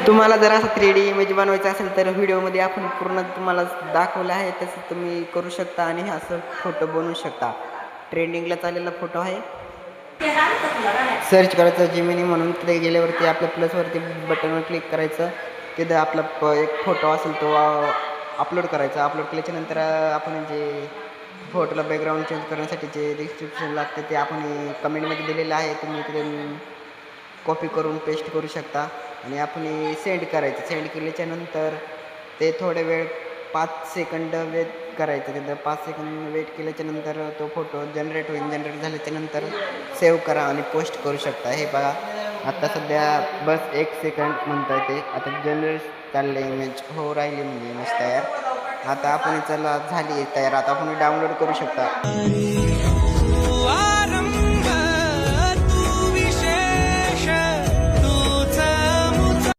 तुम्हाला जर असं 3D इमेज बनवायचं असेल तर व्हिडिओमध्ये आपण पूर्ण तुम्हाला दाखवलं आहे, तसं तुम्ही करू शकता आणि असं फोटो बनवू शकता. ट्रेंडिंगला चाललेला फोटो आहे. सर्च करायचं जिमिनी म्हणून, तिथे गेल्यावरती आपल्या प्लसवरती बटनवर क्लिक करायचं. तिथं आपला एक फोटो असेल तो अपलोड करायचा. अपलोड केल्याच्यानंतर आपण जे फोटोला बॅकग्राऊंड चेंज करण्यासाठी जे डिस्क्रिप्शन लागते ते आपण कमेंटमध्ये दिलेलं आहे. तुम्ही तिथे कॉपी करून पेस्ट करू शकता आणि आपण सेंड करायचं. सेंड केल्याच्यानंतर ते थोडे वेळ 5 सेकंद वेट करायचं. तिथं 5 सेकंद वेट केल्याच्यानंतर तो फोटो जनरेट होईल. जनरेट झाल्याच्यानंतर सेव्ह करा आणि पोस्ट करू शकता. हे बघा आता सध्या बस 1 सेकंड म्हणता येते. आता जनरेट चाललं इमेज हो राहिली म्हणजे इमेज तयार. आता आपण चला झाली तयार. आता आपण डाउनलोड करू शकता.